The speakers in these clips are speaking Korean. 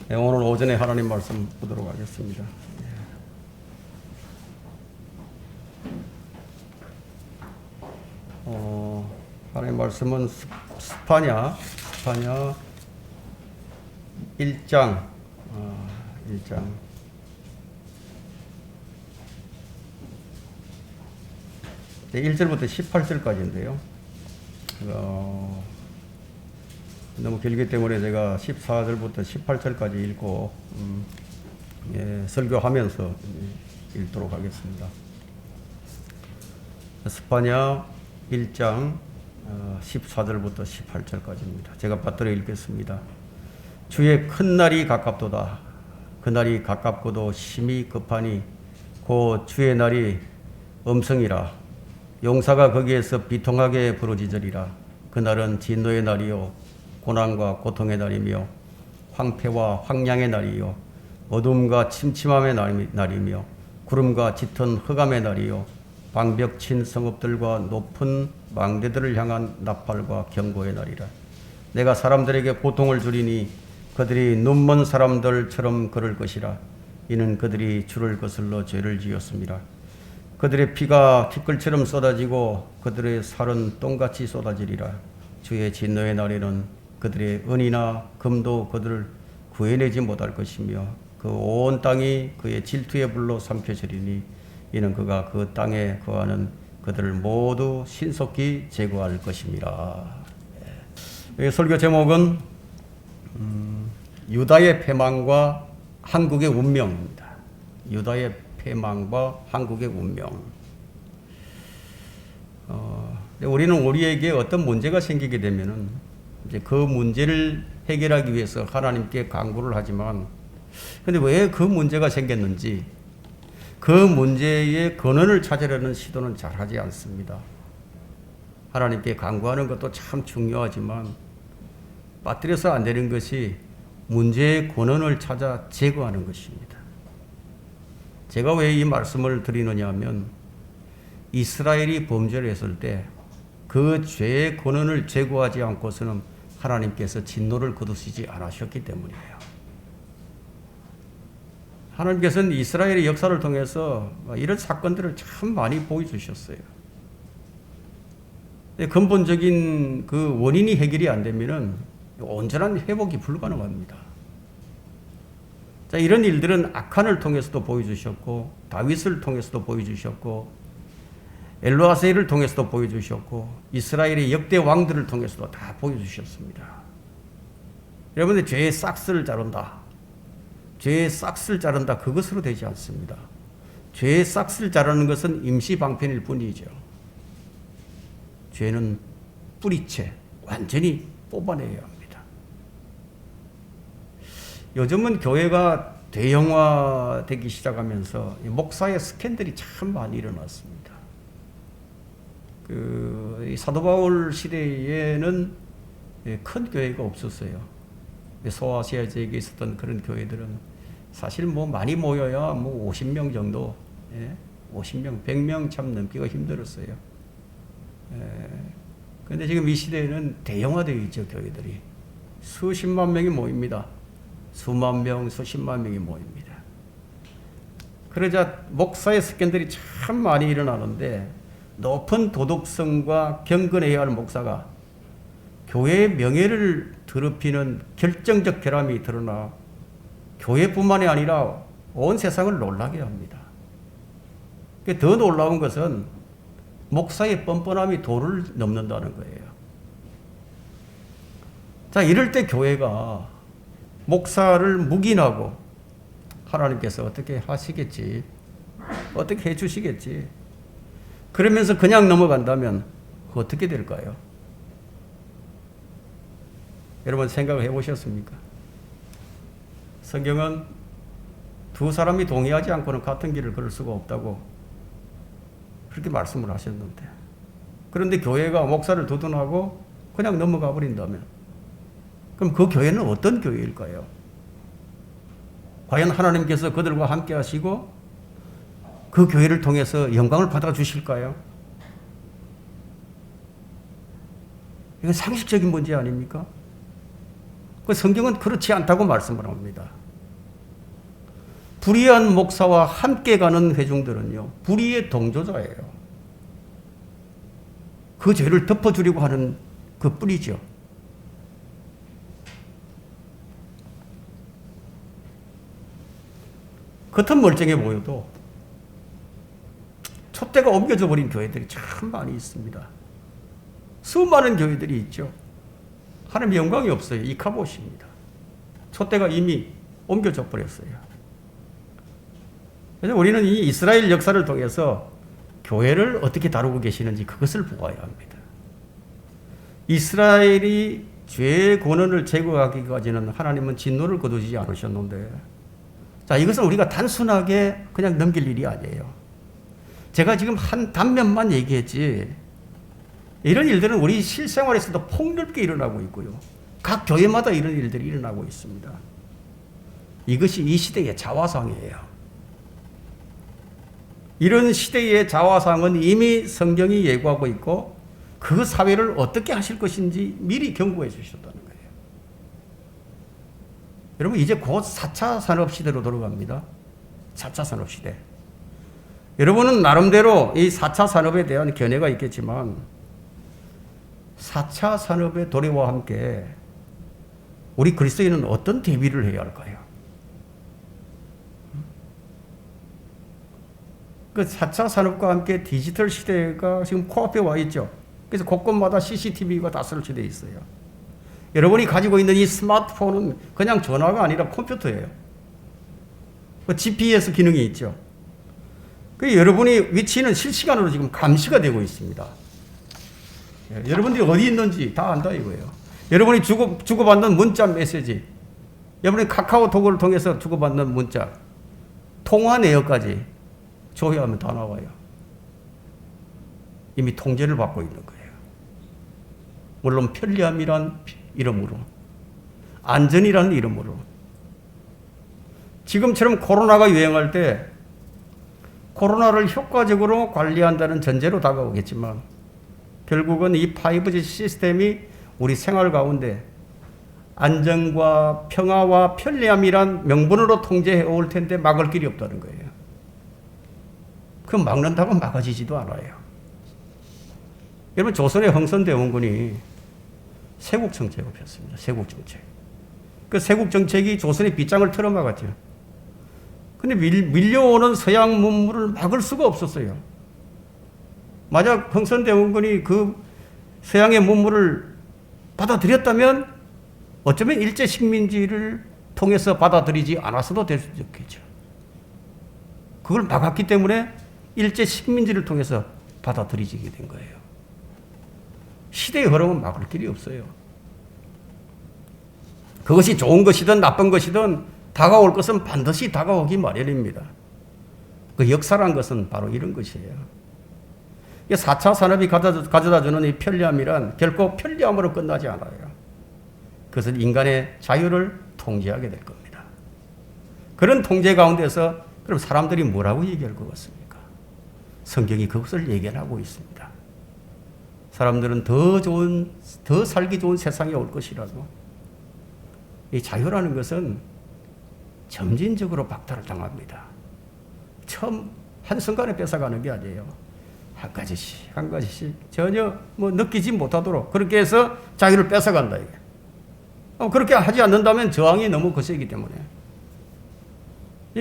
네, 오늘 오전에 하나님 말씀 보도록 하겠습니다. 하나님 말씀은 스파냐 1장 1절부터 18절까지인데요. 너무 길기 때문에 제가 14절부터 18절까지 읽고 설교하면서 읽도록 하겠습니다. 스파냐 1장 14절부터 18절까지입니다. 제가 받들어 읽겠습니다. 주의 큰 날이 가깝도다. 그날이 가깝고도 심히 급하니 곧 주의 날이 엄성이라. 용사가 거기에서 비통하게 부르짖으리라. 그날은 진노의 날이요 고난과 고통의 날이며 황폐와 황량의 날이요 어둠과 침침함의 날이며 구름과 짙은 흑암의 날이요 방벽 친 성읍들과 높은 망대들을 향한 나팔과 경고의 날이라. 내가 사람들에게 고통을 주리니 그들이 눈먼 사람들처럼 걸을 것이라. 이는 그들이 주를 거슬러 죄를 지었습니다. 그들의 피가 티끌처럼 쏟아지고 그들의 살은 똥같이 쏟아지리라. 주의 진노의 날에는 그들의 은이나 금도 그들을 구해내지 못할 것이며 그 온 땅이 그의 질투의 불로 삼켜지리니 이는 그가 그 땅에 거하는 그들을 모두 신속히 제거할 것입니다. 설교 제목은 유다의 패망과 한국의 운명입니다. 유다의 패망과 한국의 운명. 우리는 우리에게 어떤 문제가 생기게 되면은 이제 그 문제를 해결하기 위해서 하나님께 간구를 하지만, 근데 왜 그 문제가 생겼는지 그 문제의 근원을 찾으려는 시도는 잘 하지 않습니다. 하나님께 간구하는 것도 참 중요하지만 빠뜨려서 안 되는 것이 문제의 근원을 찾아 제거하는 것입니다. 제가 왜 이 말씀을 드리느냐 하면 이스라엘이 범죄를 했을 때 그 죄의 근원을 제거하지 않고서는 하나님께서 진노를 거두시지 않으셨기 때문이에요. 하나님께서는 이스라엘의 역사를 통해서 이런 사건들을 참 많이 보여주셨어요. 근본적인 그 원인이 해결이 안 되면은 온전한 회복이 불가능합니다. 자, 이런 일들은 아칸을 통해서도 보여주셨고, 다윗을 통해서도 보여주셨고, 엘로아세를 통해서도 보여주셨고, 이스라엘의 역대 왕들을 통해서도 다 보여주셨습니다. 여러분들 죄의 싹스를 자른다. 죄의 싹스를 자른다. 그것으로 되지 않습니다. 죄의 싹스를 자르는 것은 임시 방편일 뿐이죠. 죄는 뿌리채 완전히 뽑아내야 합니다. 요즘은 교회가 대형화되기 시작하면서 목사의 스캔들이 참 많이 일어났습니다. 이 사도 바울 시대에는 큰 교회가 없었어요. 소아시아 지역에 있었던 그런 교회들은 사실 많이 모여야 50명 정도, 50명, 100명 참 넘기가 힘들었어요. 그런데 지금 이 시대에는 대형화되어 있죠, 교회들이. 수십만 명이 모입니다. 수만 명, 수십만 명이 모입니다. 그러자 목사의 습관들이 참 많이 일어나는데 높은 도덕성과 경건해야 할 목사가 교회의 명예를 더럽히는 결정적 결함이 드러나 교회뿐만이 아니라 온 세상을 놀라게 합니다. 더 놀라운 것은 목사의 뻔뻔함이 도를 넘는다는 거예요. 자, 이럴 때 교회가 목사를 묵인하고 하나님께서 어떻게 하시겠지, 어떻게 해주시겠지, 그러면서 그냥 넘어간다면 어떻게 될까요? 여러분 생각을 해보셨습니까? 성경은 두 사람이 동의하지 않고는 같은 길을 걸을 수가 없다고 그렇게 말씀을 하셨는데, 그런데 교회가 목사를 두둔하고 그냥 넘어가 버린다면 그럼 그 교회는 어떤 교회일까요? 과연 하나님께서 그들과 함께 하시고 그 교회를 통해서 영광을 받아 주실까요? 이건 상식적인 문제 아닙니까? 그 성경은 그렇지 않다고 말씀을 합니다. 불의한 목사와 함께 가는 회중들은요, 불의의 동조자예요. 그 죄를 덮어주려고 하는 그 뿌리죠. 겉은 멀쩡해 보여도 촛대가 옮겨져 버린 교회들이 참 많이 있습니다. 수많은 교회들이 있죠. 하나님의 영광이 없어요. 이카봇입니다. 촛대가 이미 옮겨져 버렸어요. 그래서 우리는 이 이스라엘 역사를 통해서 교회를 어떻게 다루고 계시는지 그것을 보아야 합니다. 이스라엘이 죄의 권한을 제거하기까지는 하나님은 진노를 거두지 않으셨는데, 자, 이것은 우리가 단순하게 그냥 넘길 일이 아니에요. 제가 지금 한 단면만 얘기했지, 이런 일들은 우리 실생활에서도 폭넓게 일어나고 있고요. 각 교회마다 이런 일들이 일어나고 있습니다. 이것이 이 시대의 자화상이에요. 이런 시대의 자화상은 이미 성경이 예고하고 있고 그 사회를 어떻게 하실 것인지 미리 경고해 주셨다는 거예요. 여러분, 이제 곧 4차 산업시대로 들어갑니다. 4차 산업시대. 여러분은 나름대로 이 4차 산업에 대한 견해가 있겠지만 4차 산업의 도래와 함께 우리 그리스도인은 어떤 대비를 해야 할까요? 그 4차 산업과 함께 디지털 시대가 지금 코앞에 와 있죠. 그래서 곳곳마다 CCTV가 다 설치되어 있어요. 여러분이 가지고 있는 이 스마트폰은 그냥 전화가 아니라 컴퓨터예요. 그 GPS 기능이 있죠. 그 여러분이 위치는 실시간으로 지금 감시가 되고 있습니다. 여러분들이 어디 있는지 다 안다 이거예요. 여러분이 주고받는 문자 메시지, 여러분이 카카오톡을 통해서 주고받는 문자, 통화 내역까지 조회하면 다 나와요. 이미 통제를 받고 있는 거예요. 물론 편리함이란 이름으로, 안전이라는 이름으로. 지금처럼 코로나가 유행할 때 코로나를 효과적으로 관리한다는 전제로 다가오겠지만 결국은 이 5G 시스템이 우리 생활 가운데 안전과 평화와 편리함이란 명분으로 통제해 올 텐데 막을 길이 없다는 거예요. 그 막는다고 막아지지도 않아요. 여러분, 조선의 흥선대원군이 세국정책을 폈습니다. 세국정책. 그 세국정책이 조선의 빗장을 틀어막았죠. 근데 밀려오는 서양 문물을 막을 수가 없었어요. 만약 흥선대원군이 그 서양의 문물을 받아들였다면 어쩌면 일제식민지를 통해서 받아들이지 않았어도 될 수도 있겠죠. 그걸 막았기 때문에 일제식민지를 통해서 받아들이게 된 거예요. 시대의 흐름은 막을 길이 없어요. 그것이 좋은 것이든 나쁜 것이든 다가올 것은 반드시 다가오기 마련입니다. 그 역사란 것은 바로 이런 것이에요. 4차 산업이 가져다주는 이 편리함이란 결코 편리함으로 끝나지 않아요. 그것은 인간의 자유를 통제하게 될 겁니다. 그런 통제 가운데서 그럼 사람들이 뭐라고 얘기할 것 같습니까? 성경이 그것을 예견하고 있습니다. 사람들은 더 살기 좋은 세상에 올 것이라고. 이 자유라는 것은 점진적으로 박탈을 당합니다. 처음 한순간에 뺏어가는 게 아니에요. 한 가지씩 한 가지씩 전혀 느끼지 못하도록 그렇게 해서 자유를 뺏어간다 이게. 그렇게 하지 않는다면 저항이 너무 거세기 때문에.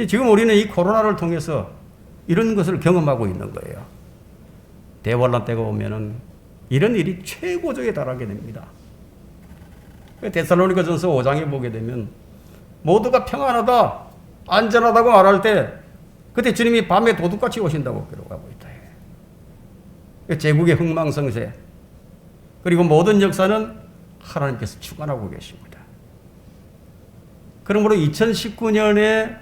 지금 우리는 이 코로나를 통해서 이런 것을 경험하고 있는 거예요. 대환란 때가 오면은 이런 일이 최고조에 달하게 됩니다. 데살로니가전서 5장에 보게 되면 모두가 평안하다, 안전하다고 말할 때 그때 주님이 밤에 도둑같이 오신다고 기록하고 있다. 제국의 흥망성쇠 그리고 모든 역사는 하나님께서 주관하고 계십니다. 그러므로 2019년에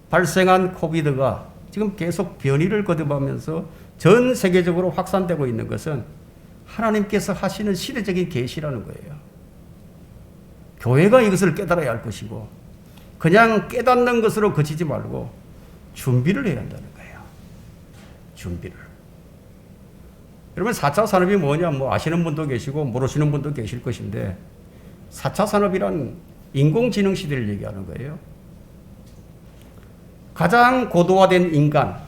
발생한 코비드가 지금 계속 변이를 거듭하면서 전 세계적으로 확산되고 있는 것은 하나님께서 하시는 시대적인 계시라는 거예요. 교회가 이것을 깨달아야 할 것이고 그냥 깨닫는 것으로 그치지 말고 준비를 해야 한다는 거예요. 준비를. 여러분 4차 산업이 뭐냐 아시는 분도 계시고 모르시는 분도 계실 것인데 4차 산업이란 인공지능 시대를 얘기하는 거예요. 가장 고도화된 인간,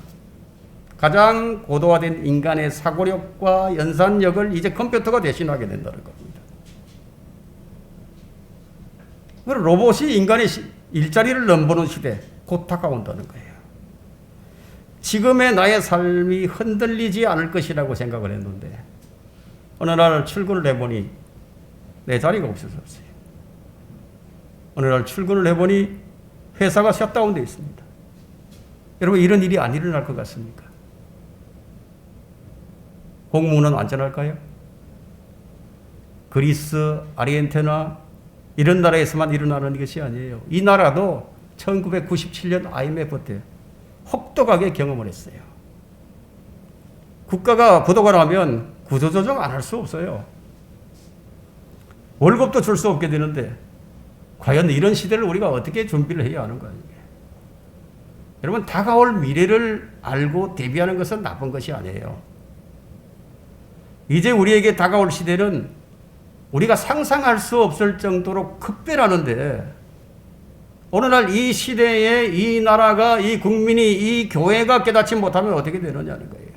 가장 고도화된 인간의 사고력과 연산력을 이제 컴퓨터가 대신하게 된다는 겁니다. 로봇이 인간의 일자리를 넘보는 시대, 곧 다가온다는 거예요. 지금의 나의 삶이 흔들리지 않을 것이라고 생각을 했는데 어느 날 출근을 해보니 내 자리가 없어졌어요. 어느 날 출근을 해보니 회사가 셧다운되어 있습니다. 여러분, 이런 일이 안 일어날 것 같습니까? 공무원은 안전할까요? 그리스, 아르헨티나 이런 나라에서만 일어나는 것이 아니에요. 이 나라도 1997년 IMF 때 혹독하게 경험을 했어요. 국가가 부도가 나면 구조조정 안 할 수 없어요. 월급도 줄 수 없게 되는데 과연 이런 시대를 우리가 어떻게 준비를 해야 하는 거예요? 여러분, 다가올 미래를 알고 대비하는 것은 나쁜 것이 아니에요. 이제 우리에게 다가올 시대는 우리가 상상할 수 없을 정도로 급변하는데 어느 날 이 시대에 이 나라가, 이 국민이, 이 교회가 깨닫지 못하면 어떻게 되느냐는 거예요.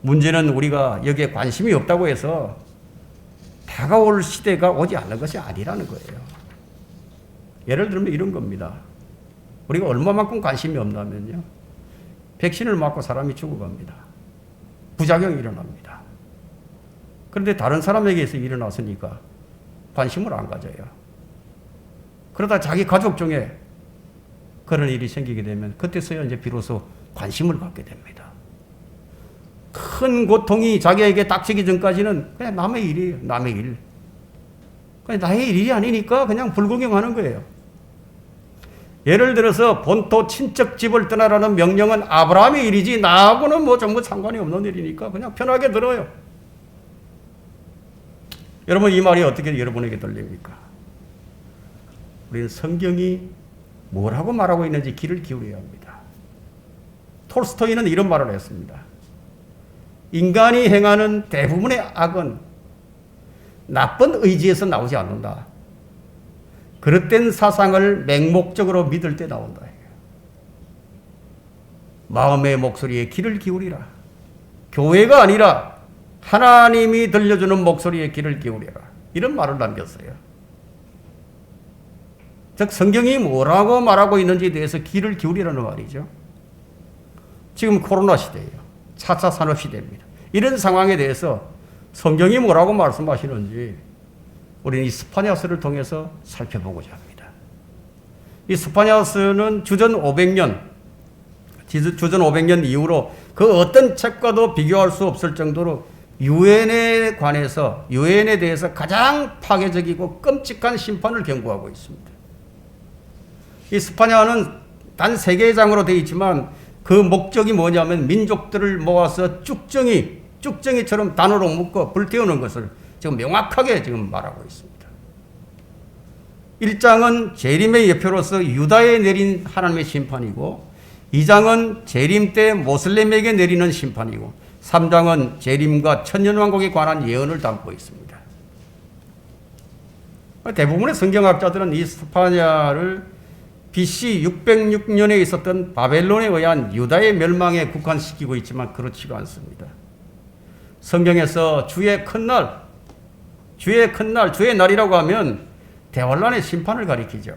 문제는 우리가 여기에 관심이 없다고 해서 다가올 시대가 오지 않는 것이 아니라는 거예요. 예를 들면 이런 겁니다. 우리가 얼마만큼 관심이 없냐면요, 백신을 맞고 사람이 죽어갑니다. 부작용이 일어납니다. 그런데 다른 사람에게서 일어났으니까 관심을 안 가져요. 그러다 자기 가족 중에 그런 일이 생기게 되면 그때서야 이제 비로소 관심을 갖게 됩니다. 큰 고통이 자기에게 닥치기 전까지는 그냥 남의 일이에요. 남의 일. 그냥 나의 일이 아니니까 그냥 불구경하는 거예요. 예를 들어서 본토 친척 집을 떠나라는 명령은 아브라함의 일이지 나하고는 뭐 전부 상관이 없는 일이니까 그냥 편하게 들어요. 여러분, 이 말이 어떻게 여러분에게 들립니까? 우리는 성경이 뭐라고 말하고 있는지 귀를 기울여야 합니다. 톨스토이는 이런 말을 했습니다. 인간이 행하는 대부분의 악은 나쁜 의지에서 나오지 않는다. 그릇된 사상을 맹목적으로 믿을 때 나온다. 마음의 목소리에 귀를 기울이라. 교회가 아니라 하나님이 들려주는 목소리에 귀를 기울여라. 이런 말을 남겼어요. 즉 성경이 뭐라고 말하고 있는지에 대해서 귀를 기울이라는 말이죠. 지금 코로나 시대예요. 4차 산업 시대입니다. 이런 상황에 대해서 성경이 뭐라고 말씀하시는지 우리는 이 스파냐서를 통해서 살펴보고자 합니다. 이 스파냐서는 주전 500년 이후로 그 어떤 책과도 비교할 수 없을 정도로 유엔에 대해서 가장 파괴적이고 끔찍한 심판을 경고하고 있습니다. 이 스파냐는 단 3개의 장으로 되어 있지만 그 목적이 뭐냐면 민족들을 모아서 쭉정이처럼 단으로 묶어 불태우는 것을 지금 명확하게 지금 말하고 있습니다. 1장은 재림의 예표로서 유다에 내린 하나님의 심판이고 2장은 재림 때 모슬렘에게 내리는 심판이고 3장은 재림과 천년왕국에 관한 예언을 담고 있습니다. 대부분의 성경학자들은 이 스파냐를 BC 606년에 있었던 바벨론에 의한 유다의 멸망에 국한시키고 있지만 그렇지가 않습니다. 성경에서 주의 날이라고 하면 대환란의 심판을 가리키죠.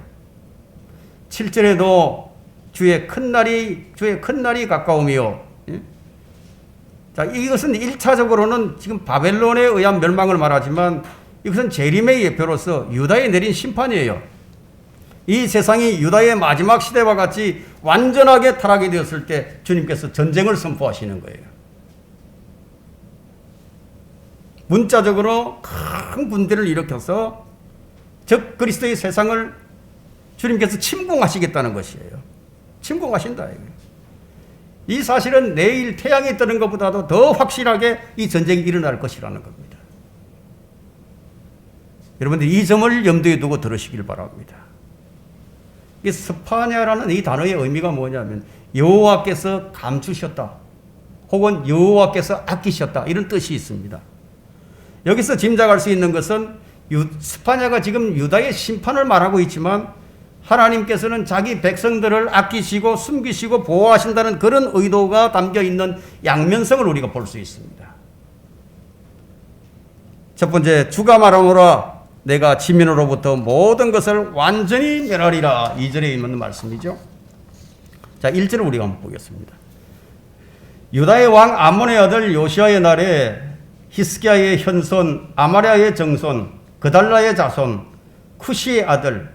7절에도 주의 큰 날이 가까우며, 자, 이것은 1차적으로는 지금 바벨론에 의한 멸망을 말하지만 이것은 재림의 예표로서 유다에 내린 심판이에요. 이 세상이 유다의 마지막 시대와 같이 완전하게 타락이 되었을 때 주님께서 전쟁을 선포하시는 거예요. 문자적으로 큰 군대를 일으켜서 적 그리스도의 세상을 주님께서 침공하시겠다는 것이에요. 침공하신다. 이 사실은 내일 태양이 뜨는 것보다도 더 확실하게 이 전쟁이 일어날 것이라는 겁니다. 여러분들 이 점을 염두에 두고 들으시길 바랍니다. 이 스파냐라는 이 단어의 의미가 뭐냐면 여호와께서 감추셨다 혹은 여호와께서 아끼셨다 이런 뜻이 있습니다. 여기서 짐작할 수 있는 것은 스파냐가 지금 유다의 심판을 말하고 있지만 하나님께서는 자기 백성들을 아끼시고 숨기시고 보호하신다는 그런 의도가 담겨 있는 양면성을 우리가 볼 수 있습니다. 첫 번째, 주가 말하노라 내가 지면으로부터 모든 것을 완전히 멸하리라. 2절에 있는 말씀이죠. 자, 1절을 우리가 한번 보겠습니다. 유다의 왕 아몬의 아들 요시아의 날에 히스기야의 현손, 아마랴의 정손, 그달라의 자손, 쿠시의 아들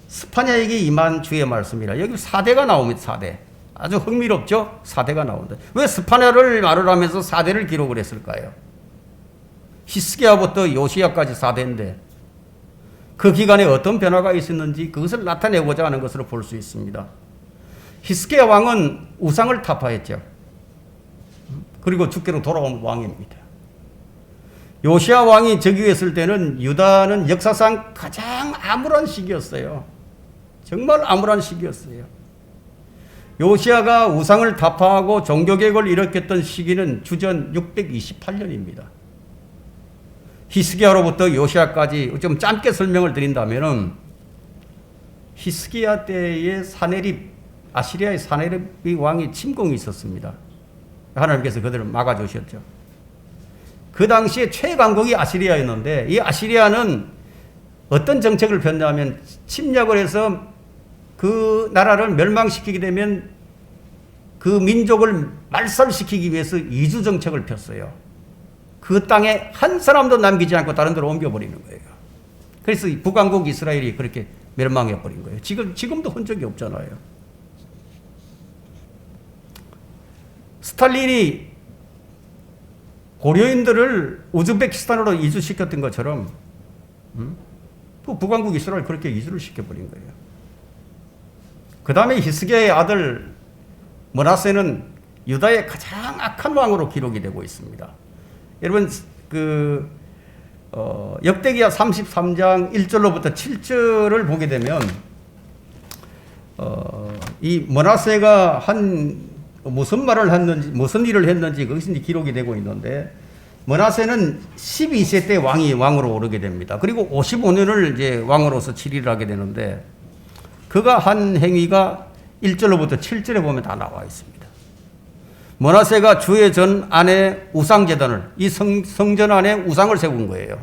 스파냐에게 임한 주의 말씀이라. 여기 4대가 나옵니다. 4대. 아주 흥미롭죠? 4대가 나온다. 왜 스파냐를 말을 하면서 4대를 기록을 했을까요? 히스기야부터 요시야까지 4대인데 그 기간에 어떤 변화가 있었는지 그것을 나타내고자 하는 것으로 볼 수 있습니다. 히스기야 왕은 우상을 타파했죠. 그리고 주께로 돌아온 왕입니다. 요시야 왕이 즉위했을 때는 유다는 역사상 가장 암울한 시기였어요. 정말 암울한 시기였어요. 요시야가 우상을 타파하고 종교개혁을 일으켰던 시기는 주전 628년입니다. 히스기야로부터 요시야까지 좀 짧게 설명을 드린다면은 히스기야 때에 아시리아의 사네립 왕이 침공이 있었습니다. 하나님께서 그들을 막아주셨죠. 그 당시에 최강국이 아시리아였는데 이 아시리아는 어떤 정책을 폈냐면 침략을 해서 그 나라를 멸망시키게 되면 그 민족을 말살시키기 위해서 이주 정책을 폈어요. 그 땅에 한 사람도 남기지 않고 다른 데로 옮겨버리는 거예요. 그래서 북왕국 이스라엘이 그렇게 멸망해버린 거예요. 지금도 흔적이 없잖아요. 스탈린이 고려인들을 우즈베키스탄으로 이주시켰던 것처럼 그 북왕국 이스라엘 그렇게 이주를 시켜버린 거예요. 그 다음에 히스기야의 아들 므낫세는 유다의 가장 악한 왕으로 기록이 되고 있습니다. 여러분 역대기야 33장 1절로부터 7절을 보게 되면 이 므낫세가 무슨 말을 했는지 무슨 일을 했는지 그것이 기록이 되고 있는데 므낫세는 12세 때 왕으로 오르게 됩니다. 그리고 55년을 이제 왕으로서 치리를 하게 되는데 그가 한 행위가 1절로부터 7절에 보면 다 나와 있습니다. 므낫세가 주의 전 안에 우상제단을 이 성전 안에 우상을 세운 거예요.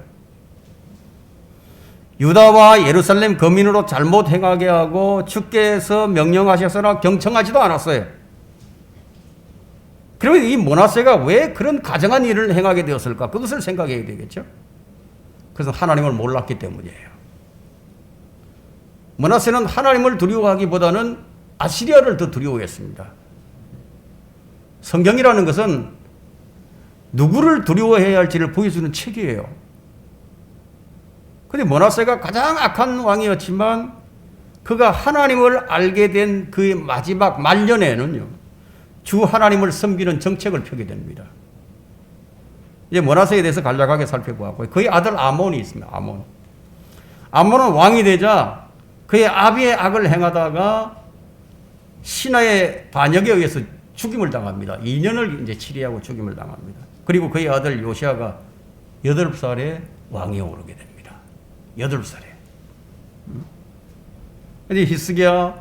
유다와 예루살렘 거민으로 잘못 행하게 하고 주께서 명령하셔서나 경청하지도 않았어요. 그러면 이 므낫세가 왜 그런 가정한 일을 행하게 되었을까? 그것을 생각해야 되겠죠. 그래서 하나님을 몰랐기 때문이에요. 므낫세는 하나님을 두려워하기보다는 아시리아를 더 두려워했습니다. 성경이라는 것은 누구를 두려워해야 할지를 보여주는 책이에요. 그런데 므낫세가 가장 악한 왕이었지만 그가 하나님을 알게 된 그의 마지막 말년에는요, 주 하나님을 섬기는 정책을 펴게 됩니다. 이제 므낫세에 대해서 간략하게 살펴보았고요. 그의 아들 아몬이 있습니다. 아몬은 왕이 되자 그의 아비의 악을 행하다가 신하의 반역에 의해서 죽임을 당합니다. 2년을 이제 치리하고 죽임을 당합니다. 그리고 그의 아들 요시아가 8살에 왕위에 오르게 됩니다. 8살에. 근데 히스기야,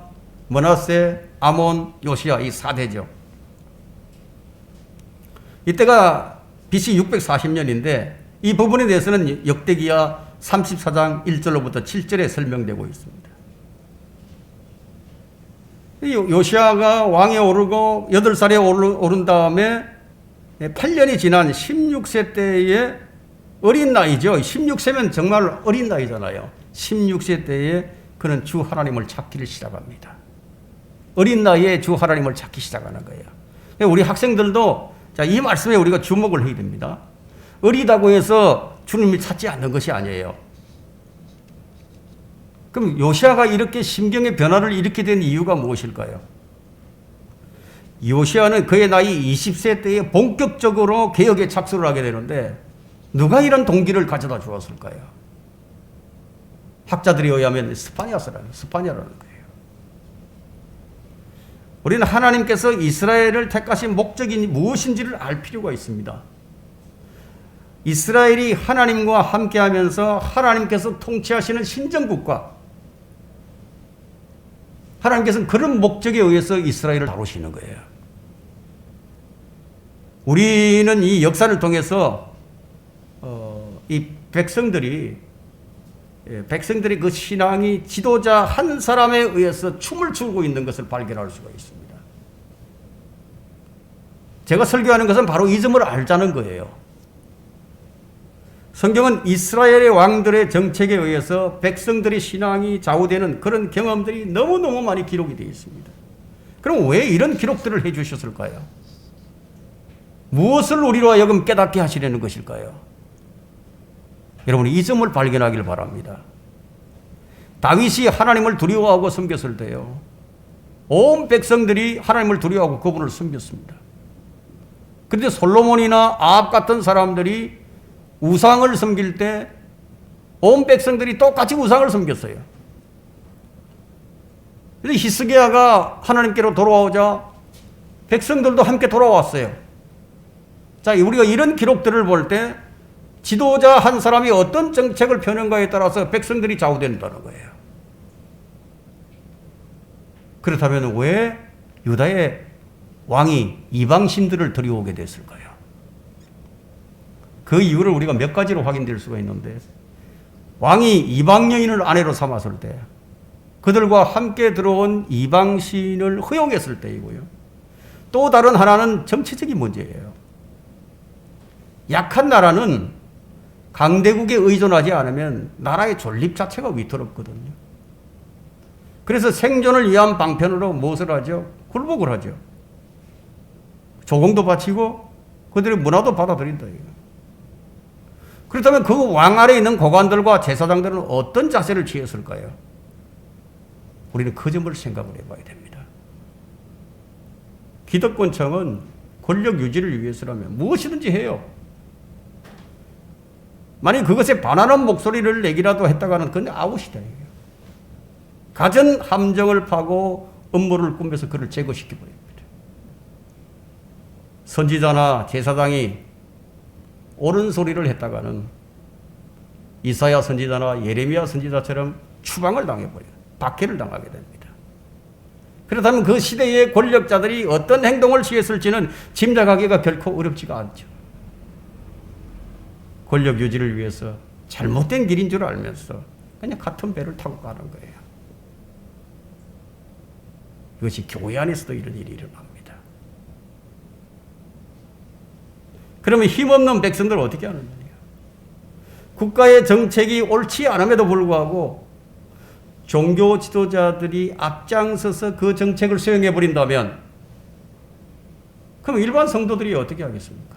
므낫세, 아몬, 요시아 이 4대죠. 이때가 BC 640년인데 이 부분에 대해서는 역대기야 34장 1절로부터 7절에 설명되고 있습니다. 요시아가 왕에 오르고 8살에 오른 다음에 8년이 지난 16세 때에 어린 나이죠. 16세면 정말 어린 나이잖아요. 16세 때에 그는 주 하나님을 찾기를 시작합니다. 어린 나이에 주 하나님을 찾기 시작하는 거예요. 우리 학생들도 이 말씀에 우리가 주목을 해야 됩니다. 어리다고 해서 주님을 찾지 않는 것이 아니에요. 그럼 요시아가 이렇게 심경의 변화를 일으키게 된 이유가 무엇일까요? 요시아는 그의 나이 20세 때에 본격적으로 개혁에 착수를 하게 되는데 누가 이런 동기를 가져다 주었을까요? 학자들에 의하면 스파냐라는 거예요. 우리는 하나님께서 이스라엘을 택하신 목적이 무엇인지를 알 필요가 있습니다. 이스라엘이 하나님과 함께하면서 하나님께서 통치하시는 신정국가, 하나님께서는 그런 목적에 의해서 이스라엘을 다루시는 거예요. 우리는 이 역사를 통해서 이 백성들이 그 신앙이 지도자 한 사람에 의해서 춤을 추고 있는 것을 발견할 수가 있습니다. 제가 설교하는 것은 바로 이 점을 알자는 거예요. 성경은 이스라엘의 왕들의 정책에 의해서 백성들의 신앙이 좌우되는 그런 경험들이 너무너무 많이 기록이 되어 있습니다. 그럼 왜 이런 기록들을 해 주셨을까요? 무엇을 우리로 하여금 깨닫게 하시려는 것일까요? 여러분, 이 점을 발견하길 바랍니다. 다윗이 하나님을 두려워하고 섬겼을 때요, 온 백성들이 하나님을 두려워하고 그분을 섬겼습니다. 그런데 솔로몬이나 아합 같은 사람들이 우상을 섬길 때 온 백성들이 똑같이 우상을 섬겼어요. 그런데 히스기야가 하나님께로 돌아오자 백성들도 함께 돌아왔어요. 자, 우리가 이런 기록들을 볼 때 지도자 한 사람이 어떤 정책을 펴는가에 따라서 백성들이 좌우된다는 거예요. 그렇다면 왜 유다의 왕이 이방신들을 들여오게 됐을까요? 그 이유를 우리가 몇 가지로 확인될 수가 있는데, 왕이 이방 여인을 아내로 삼았을 때, 그들과 함께 들어온 이방신을 허용했을 때이고요. 또 다른 하나는 정치적인 문제예요. 약한 나라는 강대국에 의존하지 않으면 나라의 존립 자체가 위태롭거든요. 그래서 생존을 위한 방편으로 무엇을 하죠? 굴복을 하죠. 조공도 바치고 그들의 문화도 받아들인다. 그렇다면 그 왕 아래에 있는 고관들과 제사장들은 어떤 자세를 취했을까요? 우리는 그 점을 생각을 해봐야 됩니다. 기득권층은 권력 유지를 위해서라면 무엇이든지 해요. 만약 그것에 반하는 목소리를 내기라도 했다가는 그건 아웃이다. 갖은 함정을 파고 음모를 꾸며서 그를 제거시켜버립니다. 선지자나 제사장이 옳은 소리를 했다가는 이사야 선지자나 예레미야 선지자처럼 추방을 당해버려요. 박해를 당하게 됩니다. 그렇다면 그 시대의 권력자들이 어떤 행동을 취했을지는 짐작하기가 결코 어렵지가 않죠. 권력 유지를 위해서 잘못된 길인 줄 알면서 그냥 같은 배를 타고 가는 거예요. 이것이 교회 안에서도 이런 일이 일어납니다. 그러면 힘없는 백성들은 어떻게 하느냐? 국가의 정책이 옳지 않음에도 불구하고 종교 지도자들이 앞장서서 그 정책을 수행해 버린다면, 그럼 일반 성도들이 어떻게 하겠습니까?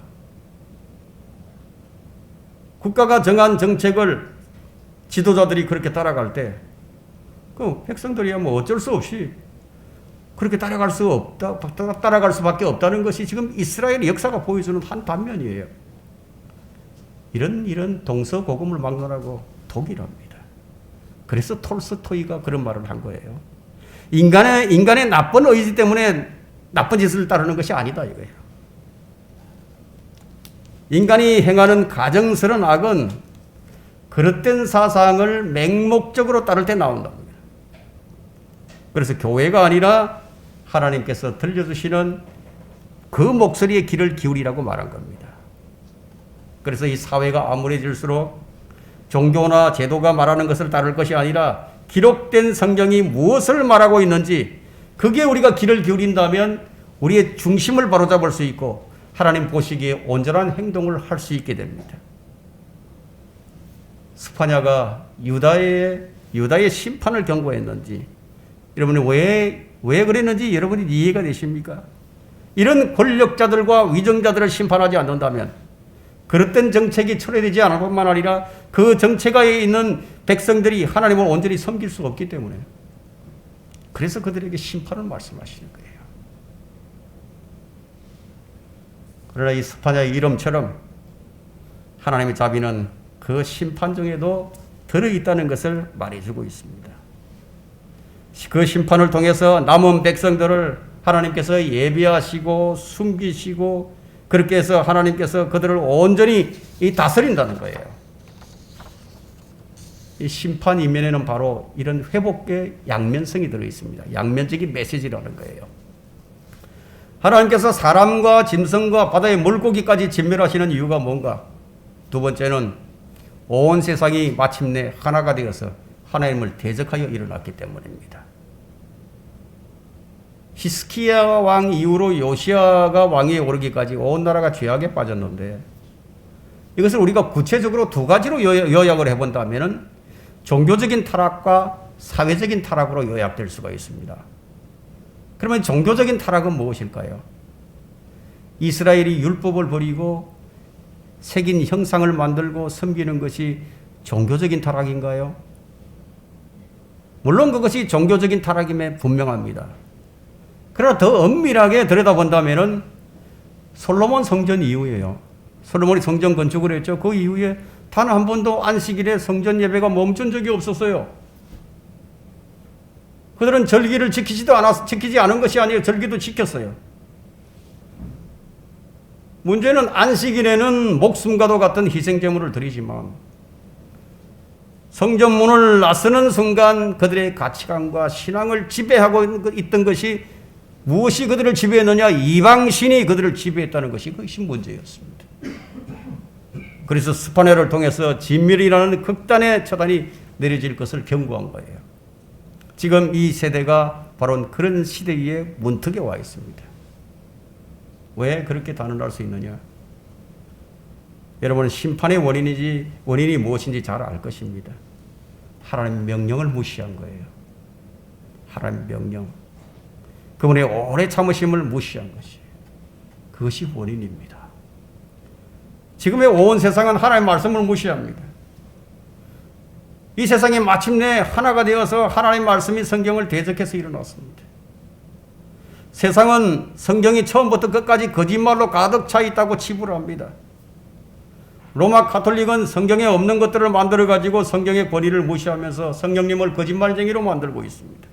국가가 정한 정책을 지도자들이 그렇게 따라갈 때, 그 백성들이야 뭐 어쩔 수 없이 그렇게 따라갈 수밖에 없다는 것이 지금 이스라엘의 역사가 보여주는 한 단면이에요. 이런 동서고금을 막론하고 독이랍니다. 그래서 톨스토이가 그런 말을 한 거예요. 인간의 나쁜 의지 때문에 나쁜 짓을 따르는 것이 아니다 이거예요. 인간이 행하는 가정스러운 악은 그릇된 사상을 맹목적으로 따를 때 나온답니다. 그래서 교회가 아니라 하나님께서 들려주시는 그 목소리에 귀를 기울이라고 말한 겁니다. 그래서 이 사회가 암울해질수록 종교나 제도가 말하는 것을 따를 것이 아니라 기록된 성경이 무엇을 말하고 있는지, 그게 우리가 귀를 기울인다면 우리의 중심을 바로잡을 수 있고 하나님 보시기에 온전한 행동을 할 수 있게 됩니다. 스파냐가 유다의 심판을 경고했는지, 여러분이 왜 그랬는지 여러분이 이해가 되십니까? 이런 권력자들과 위정자들을 심판하지 않는다면 그릇된 정책이 철회되지 않을 뿐만 아니라 그 정책하에 있는 백성들이 하나님을 온전히 섬길 수가 없기 때문에, 그래서 그들에게 심판을 말씀하시는 거예요. 그러나 이 스파냐의 이름처럼 하나님의 자비는 그 심판 중에도 들어있다는 것을 말해주고 있습니다. 그 심판을 통해서 남은 백성들을 하나님께서 예비하시고 숨기시고, 그렇게 해서 하나님께서 그들을 온전히 다스린다는 거예요. 이 심판 이면에는 바로 이런 회복의 양면성이 들어있습니다. 양면적인 메시지라는 거예요. 하나님께서 사람과 짐승과 바다의 물고기까지 진멸하시는 이유가 뭔가? 두 번째는 온 세상이 마침내 하나가 되어서 하나님을 대적하여 일어났기 때문입니다. 히스기야 왕 이후로 요시야가 왕위에 오르기까지 온 나라가 죄악에 빠졌는데, 이것을 우리가 구체적으로 두 가지로 요약을 해본다면 종교적인 타락과 사회적인 타락으로 요약될 수가 있습니다. 그러면 종교적인 타락은 무엇일까요? 이스라엘이 율법을 버리고 새긴 형상을 만들고 섬기는 것이 종교적인 타락인가요? 물론 그것이 종교적인 타락임에 분명합니다. 그러나 더 엄밀하게 들여다본다면 솔로몬 성전 이후에요. 솔로몬이 성전 건축을 했죠. 그 이후에 단 한 번도 안식일에 성전 예배가 멈춘 적이 없었어요. 그들은 절기를 지키지 않은 것이 아니에요. 절기도 지켰어요. 문제는 안식일에는 목숨과도 같은 희생제물을 드리지만 성전문을 나서는 순간 그들의 가치관과 신앙을 지배하고 있던 것이 무엇이 그들을 지배했느냐? 이방신이 그들을 지배했다는 것이 그것이 문제였습니다. 그래서 스파냐를 통해서 진멸이라는 극단의 처단이 내려질 것을 경고한 거예요. 지금 이 세대가 바로 그런 시대에 문턱에 와 있습니다. 왜 그렇게 단언할 수 있느냐? 여러분은 심판의 원인이 무엇인지 잘 알 것입니다. 하나님 명령을 무시한 거예요. 하나님 명령. 그분의 오래 참으심을 무시한 것이. 그것이 원인입니다. 지금의 온 세상은 하나님의 말씀을 무시합니다. 이 세상이 마침내 하나가 되어서 하나님의 말씀이 성경을 대적해서 일어났습니다. 세상은 성경이 처음부터 끝까지 거짓말로 가득 차 있다고 치부를 합니다. 로마 가톨릭은 성경에 없는 것들을 만들어가지고 성경의 권위를 무시하면서 성령님을 거짓말쟁이로 만들고 있습니다.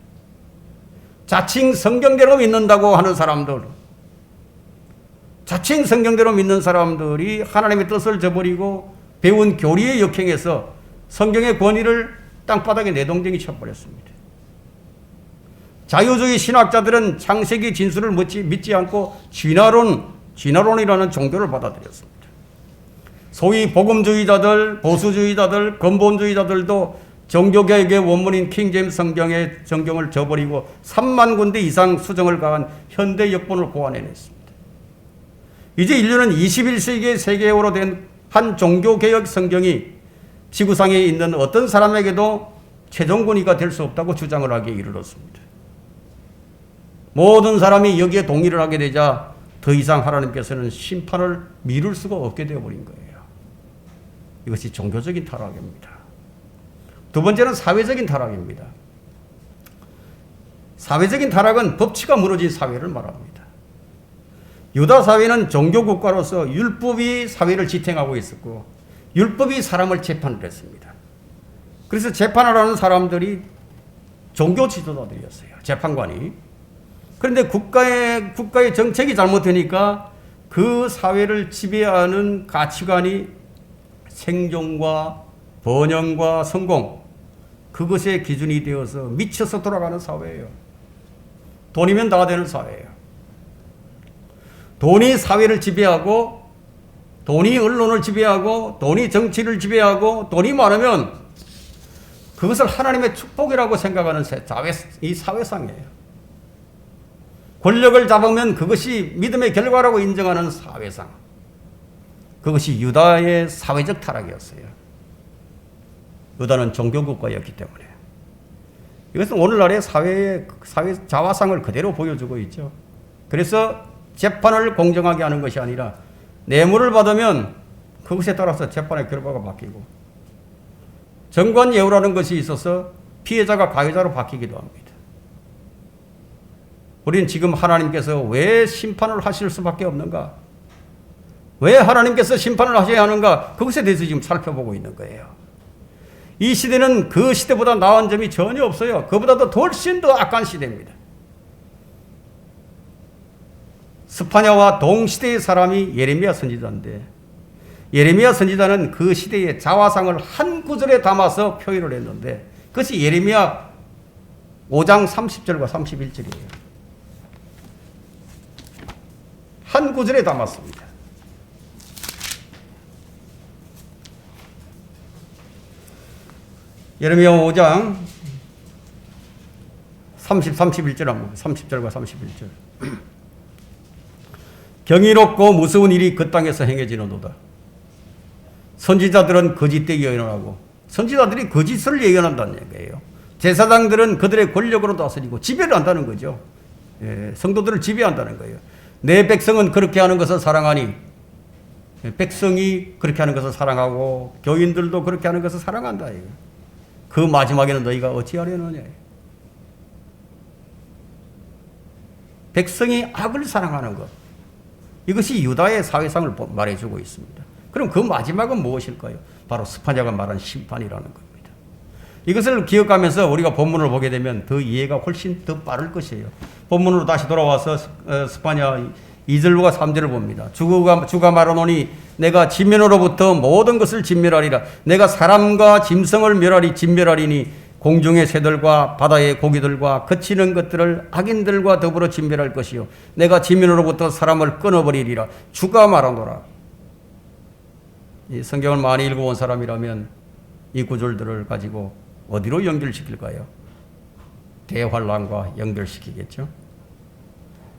자칭 성경대로 믿는다고 하는 사람들, 자칭 성경대로 믿는 사람들이 하나님의 뜻을 저버리고 배운 교리의 역행에서 성경의 권위를 땅바닥에 내동댕이 쳐버렸습니다. 자유주의 신학자들은 창세기 진술을 믿지 않고 진화론이라는 종교를 받아들였습니다. 소위 복음주의자들, 보수주의자들, 근본주의자들도 종교개혁의 원문인 킹제임스 성경을 저버리고 3만 군데 이상 수정을 가한 현대 역본을 고안해냈습니다. 이제 인류는 21세기의 세계어로 된 한 종교개혁 성경이 지구상에 있는 어떤 사람에게도 최종 권위가 될 수 없다고 주장을 하기에 이르렀습니다. 모든 사람이 여기에 동의를 하게 되자 더 이상 하나님께서는 심판을 미룰 수가 없게 되어버린 거예요. 이것이 종교적인 타락입니다. 두 번째는 사회적인 타락입니다. 사회적인 타락은 법치가 무너진 사회를 말합니다. 유다 사회는 종교국가로서 율법이 사회를 지탱하고 있었고 율법이 사람을 재판을 했습니다. 그래서 재판을 하는 사람들이 종교 지도자들이었어요. 재판관이. 그런데 국가의 정책이 잘못되니까 그 사회를 지배하는 가치관이 생존과 번영과 성공, 그것의 기준이 되어서 미쳐서 돌아가는 사회예요. 돈이면 다 되는 사회예요. 돈이 사회를 지배하고, 돈이 언론을 지배하고, 돈이 정치를 지배하고, 돈이 많으면 그것을 하나님의 축복이라고 생각하는 이 사회상이에요. 권력을 잡으면 그것이 믿음의 결과라고 인정하는 사회상. 그것이 유다의 사회적 타락이었어요. 유다는 종교국가였기 때문에. 이것은 오늘날의 사회 자화상을 그대로 보여주고 있죠. 그래서 재판을 공정하게 하는 것이 아니라 뇌물을 받으면 그것에 따라서 재판의 결과가 바뀌고 정관예우라는 것이 있어서 피해자가 가해자로 바뀌기도 합니다. 우리는 지금 하나님께서 왜 심판을 하실 수밖에 없는가? 왜 하나님께서 심판을 하셔야 하는가? 그것에 대해서 지금 살펴보고 있는 거예요. 이 시대는 그 시대보다 나은 점이 전혀 없어요. 그보다도 훨씬 더 악한 시대입니다. 스파냐와 동시대의 사람이 예레미야 선지자인데 예레미야 선지자는 그 시대의 자화상을 한 구절에 담아서 표현을 했는데 그것이 예레미야 5장 30절과 31절이에요. 한 구절에 담았습니다. 예레미야 5장 31절 한번 30절과 31절. 경이롭고 무서운 일이 그 땅에서 행해지는도다. 선지자들은 거짓되게 예언하고 선지자들이 거짓을 예언한다는 얘기예요. 제사장들은 그들의 권력으로 다스리고 지배를 한다는 거죠. 예, 성도들을 지배한다는 거예요. 내 백성은 그렇게 하는 것을 사랑하니 백성이 그렇게 하는 것을 사랑하고 교인들도 그렇게 하는 것을 사랑한다. 그 마지막에는 너희가 어찌하려느냐. 백성이 악을 사랑하는 것. 이것이 유다의 사회상을 말해주고 있습니다. 그럼 그 마지막은 무엇일까요? 바로 스파냐가 말한 심판이라는 겁니다. 이것을 기억하면서 우리가 본문을 보게 되면 더 이해가 훨씬 더 빠를 것이에요. 본문으로 다시 돌아와서 스파냐 2절과 3절을 봅니다. 주가 말하노니 내가 지면으로부터 모든 것을 진멸하리라. 내가 사람과 짐승을 멸하리 진멸하리니 공중의 새들과 바다의 고기들과 거치는 것들을 악인들과 더불어 진멸할 것이요 내가 지면으로부터 사람을 끊어버리리라. 주가 말하노라. 이 성경을 많이 읽어본 사람이라면 이 구절들을 가지고 어디로 연결시킬까요? 대환란과 연결시키겠죠.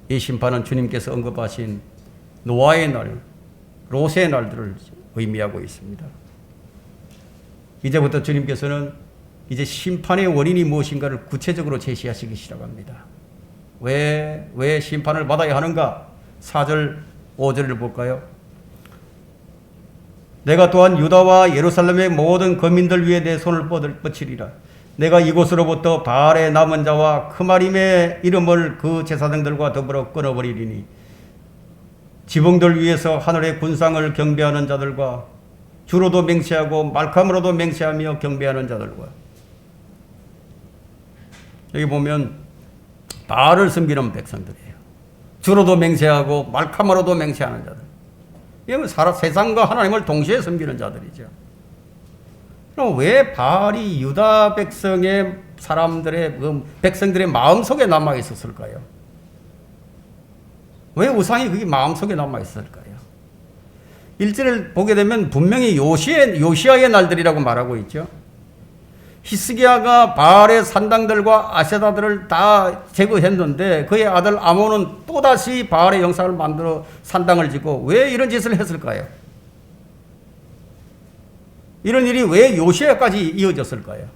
이 심판은 주님께서 언급하신 노아의 날, 롯의 날들을 의미하고 있습니다. 이제부터 주님께서는 이제 심판의 원인이 무엇인가를 구체적으로 제시하시기 시작합니다. 왜 심판을 받아야 하는가? 4절, 5절을 볼까요? 내가 또한 유다와 예루살렘의 모든 거민들 위에 내 손을 뻗치리라. 내가 이곳으로부터 바알의 남은 자와 크마림의 이름을 그 제사장들과 더불어 끊어버리리니 지붕들 위에서 하늘의 군상을 경배하는 자들과 주로도 맹세하고 말캄으로도 맹세하며 경배하는 자들과 여기 보면 바알을 섬기는 백성들이에요. 주로도 맹세하고 말캄으로도 맹세하는 자들. 이건 세상과 하나님을 동시에 섬기는 자들이죠. 그럼 왜 바알이 유다 백성의 사람들의 백성들의 마음속에 남아 있었을까요? 왜 우상이 그게 마음속에 남아 있었을까요? 1절을 보게 되면 분명히 요시아의 날들이라고 말하고 있죠. 히스기야가 바알의 산당들과 아세라들을 다 제거했는데 그의 아들 아몬은 또다시 바알의 영상을 만들어 산당을 짓고 왜 이런 짓을 했을까요? 이런 일이 왜 요시야까지 이어졌을까요?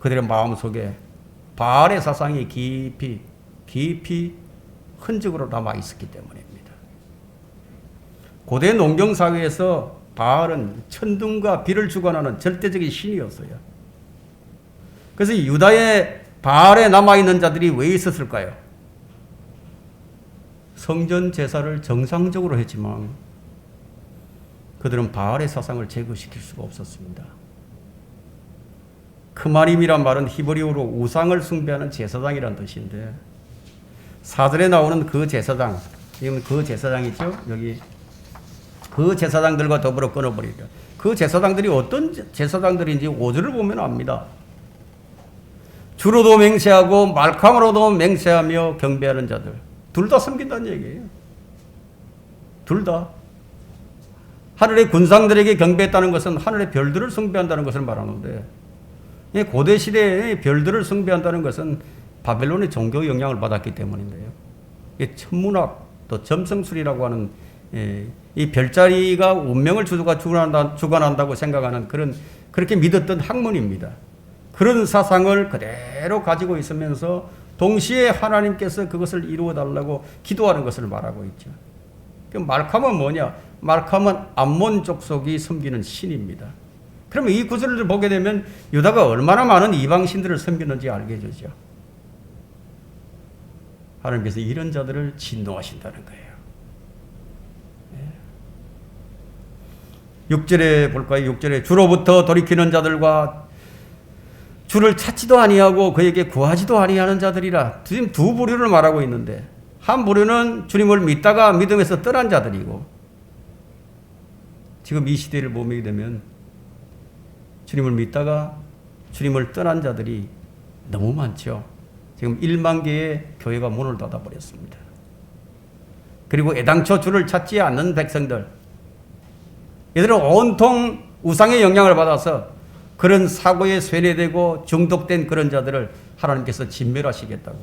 그들의 마음속에 바알의 사상이 깊이 흔적으로 남아 있었기 때문입니다. 고대 농경사회에서 바알은 천둥과 비를 주관하는 절대적인 신이었어요. 그래서 유다의 바알에 남아있는 자들이 왜 있었을까요? 성전 제사를 정상적으로 했지만 그들은 바알의 사상을 제거시킬 수가 없었습니다. 크마림이란 말은 히브리어로 우상을 숭배하는 제사장이란 뜻인데 4절에 나오는 그 제사장, 지금 그 제사장이죠. 여기 그 제사장들과 더불어 끊어버리리라. 그 제사장들이 어떤 제사장들인지 5절을 보면 압니다. 주로도 맹세하고 말캄으로도 맹세하며 경배하는 자들. 둘 다 섬긴다는 얘기예요. 둘 다. 하늘의 군상들에게 경배했다는 것은 하늘의 별들을 숭배한다는 것을 말하는데 고대 시대에 별들을 숭배한다는 것은 바벨론의 종교 영향을 받았기 때문인데요. 천문학 또 점성술이라고 하는 이 별자리가 운명을 주관한다고 생각하는 그렇게 믿었던 학문입니다. 그런 사상을 그대로 가지고 있으면서 동시에 하나님께서 그것을 이루어 달라고 기도하는 것을 말하고 있죠. 말캄은 뭐냐? 말캄은 암몬 족속이 섬기는 신입니다. 그러면 이 구절을 보게 되면 유다가 얼마나 많은 이방신들을 섬기는지 알게 되죠. 하나님께서 이런 자들을 진노하신다는 거예요. 6절에 볼까요? 6절에 주로부터 돌이키는 자들과 주를 찾지도 아니하고 그에게 구하지도 아니하는 자들이라. 지금 두 부류를 말하고 있는데 한 부류는 주님을 믿다가 믿음에서 떠난 자들이고 지금 이 시대를 보게 되면 주님을 믿다가 주님을 떠난 자들이 너무 많죠. 지금 1만 개의 교회가 문을 닫아버렸습니다. 그리고 애당초 주를 찾지 않는 백성들, 이들은 온통 우상의 영향을 받아서 그런 사고에 쇠뇌되고 중독된 그런 자들을 하나님께서 진멸하시겠다고,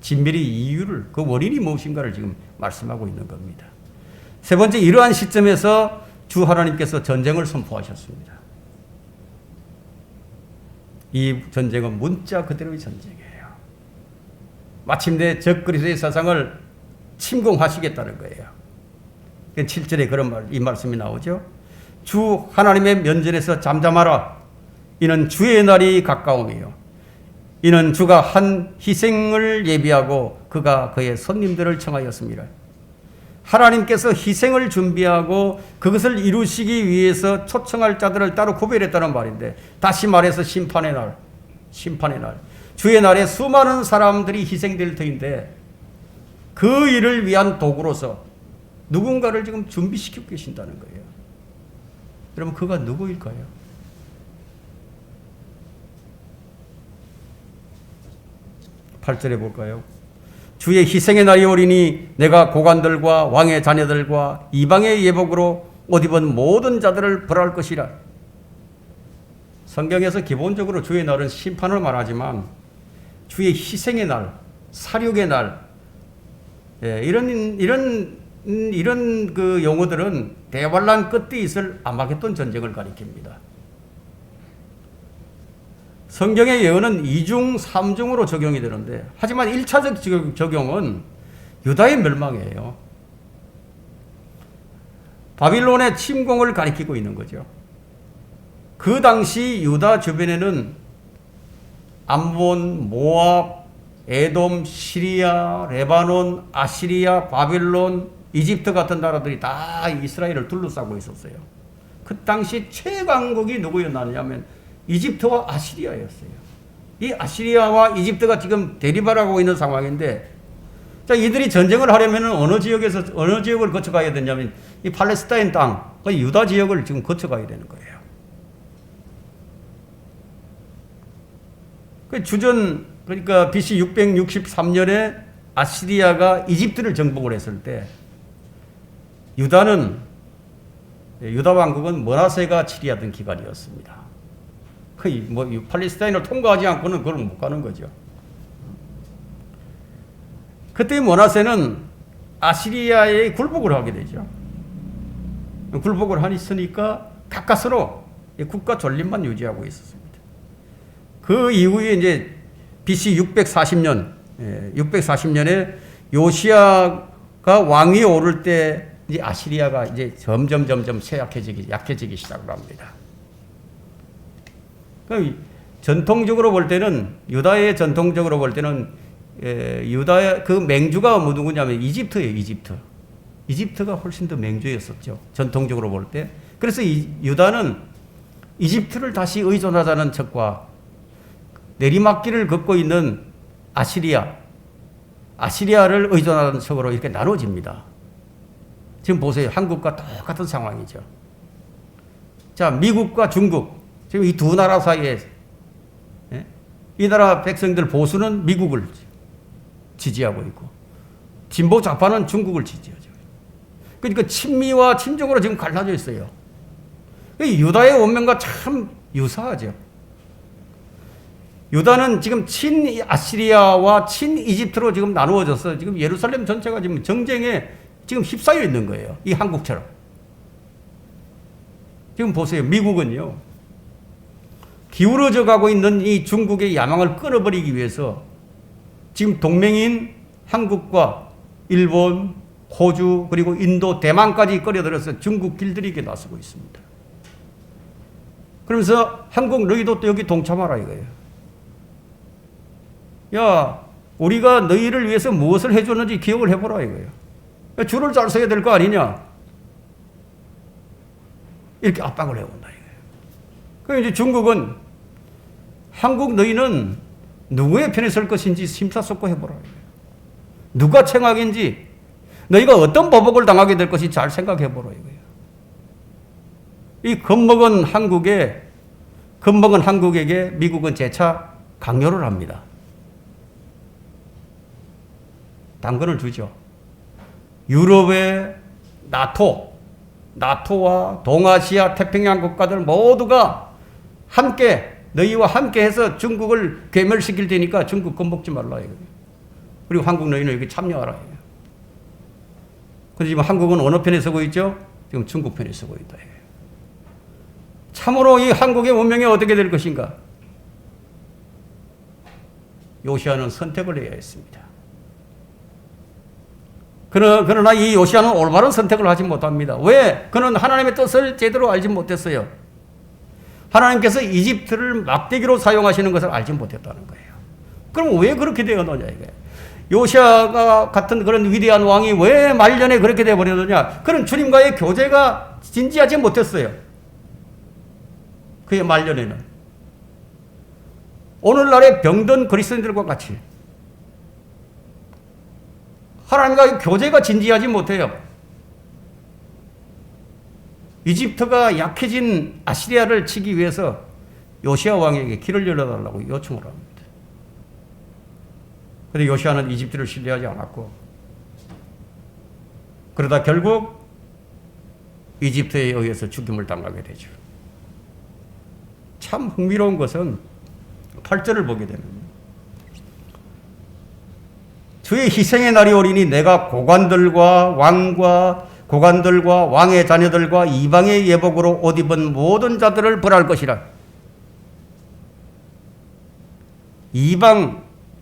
진멸의 이유를, 그 원인이 무엇인가를 지금 말씀하고 있는 겁니다. 세 번째, 이러한 시점에서 주 하나님께서 전쟁을 선포하셨습니다. 이 전쟁은 문자 그대로의 전쟁이에요. 마침내 적그리스도의 세상을 침공하시겠다는 거예요. 7절에 그런 이 말씀이 나오죠. 주 하나님의 면전에서 잠잠하라. 이는 주의 날이 가까움이요. 이는 주가 한 희생을 예비하고 그가 그의 손님들을 청하였습니다. 하나님께서 희생을 준비하고 그것을 이루시기 위해서 초청할 자들을 따로 구별했다는 말인데, 다시 말해서 심판의 날, 심판의 날, 주의 날에 수많은 사람들이 희생될 터인데 그 일을 위한 도구로서 누군가를 지금 준비시키고 계신다는 거예요. 여러분, 그가 누구일까요? 팔 절에 볼까요? 주의 희생의 날이 오리니 내가 고관들과 왕의 자녀들과 이방의 예복으로 옷 입은 모든 자들을 벌할 것이라. 성경에서 기본적으로 주의 날은 심판을 말하지만 주의 희생의 날, 살육의 날, 이런 그 용어들은 대환란 끝에 있을 아마겟돈 전쟁을 가리킵니다. 성경의 예언은 2중, 3중으로 적용이 되는데, 하지만 1차적 적용은 유다의 멸망이에요. 바빌론의 침공을 가리키고 있는 거죠. 그 당시 유다 주변에는 암몬, 모압, 에돔, 시리아, 레바논, 아시리아, 바빌론, 이집트 같은 나라들이 다 이스라엘을 둘러싸고 있었어요. 그 당시 최강국이 누구였냐면 이집트와 아시리아였어요. 이 아시리아와 이집트가 지금 대립하고 있는 상황인데, 자, 이들이 전쟁을 하려면 어느 지역을 거쳐가야 되냐면 이 팔레스타인 땅, 그 유다 지역을 지금 거쳐가야 되는 거예요. 그 그러니까 BC 663년에 아시리아가 이집트를 정복을 했을 때 유다 왕국은 므낫세가 치리하던 기간이었습니다. 팔레스타인을 통과하지 않고는 그걸 못 가는 거죠. 그때 므낫세는 아시리아에 굴복을 하게 되죠. 굴복을 했으니까 가까스로 국가 존립만 유지하고 있었습니다. 그 이후에 이제 BC 640년에 요시아가 왕위에 오를 때 이제 아시리아가 이제 점점 약해지기 시작을 합니다. 전통적으로 볼 때는, 유다의 전통적으로 볼 때는 유다의 그 맹주가 누구냐면 이집트예요. 이집트가 훨씬 더 맹주였었죠. 전통적으로 볼 때. 그래서 유다는 이집트를 다시 의존하자는 척과 내리막길을 걷고 있는 아시리아를 의존하는 척으로 이렇게 나눠집니다. 지금 보세요. 한국과 똑같은 상황이죠. 자, 미국과 중국, 지금 이 두 나라 사이에, 이 나라 백성들 보수는 미국을 지지하고 있고 진보 좌파는 중국을 지지하죠. 그러니까 친미와 친중으로 지금 갈라져 있어요. 유다의 원명과 참 유사하죠. 유다는 지금 친아시리아와 친이집트로 지금 나누어져서 지금 예루살렘 전체가 지금 정쟁에 지금 휩싸여 있는 거예요. 이 한국처럼. 지금 보세요. 미국은요, 기울어져 가고 있는 이 중국의 야망을 끊어버리기 위해서 지금 동맹인 한국과 일본, 호주, 그리고 인도, 대만까지 끌어들여서 중국 길들이게 나서고 있습니다. 그러면서 한국 너희도 또 여기 동참하라 이거예요. 야, 우리가 너희를 위해서 무엇을 해줬는지 기억을 해보라 이거예요. 줄을 잘 서야 될 거 아니냐, 이렇게 압박을 해온다 이거예요. 그럼 이제 중국은 한국 너희는 누구의 편에 설 것인지 심사숙고해보라 이거예요. 누가 책악인지, 너희가 어떤 보복을 당하게 될 것인지 잘 생각해보라 이거예요. 이 겁먹은 한국에게 미국은 재차 강요를 합니다. 당근을 주죠. 유럽의 나토와 동아시아 태평양 국가들 모두가 너희와 함께 해서 중국을 괴멸시킬 테니까 중국 겁먹지 말라. 그리고 한국 너희는 여기 참여하라. 근데 지금 한국은 어느 편에 서고 있죠? 지금 중국 편에 서고 있다. 참으로 이 한국의 운명이 어떻게 될 것인가? 요시야는 선택을 해야 했습니다. 그러나 이 요시야는 올바른 선택을 하지 못합니다. 왜? 그는 하나님의 뜻을 제대로 알지 못했어요. 하나님께서 이집트를 막대기로 사용하시는 것을 알지 못했다는 거예요. 그럼 왜 그렇게 되었느냐 이게. 요시야가 같은 그런 위대한 왕이 왜 말년에 그렇게 되어버렸느냐. 그는 주님과의 교제가 진지하지 못했어요. 그의 말년에는. 오늘날의 병든 그리스도인들과 같이 하나님과의 교제가 진지하지 못해요. 이집트가 약해진 아시리아를 치기 위해서 요시야 왕에게 길을 열어달라고 요청을 합니다. 그런데 요시야는 이집트를 신뢰하지 않았고, 그러다 결국 이집트에 의해서 죽임을 당하게 되죠. 참 흥미로운 것은 8절을 보게 됩니다. 주의 희생의 날이 오리니 내가 고관들과 왕의 자녀들과 이방의 예복으로 옷 입은 모든 자들을 벌할 것이라.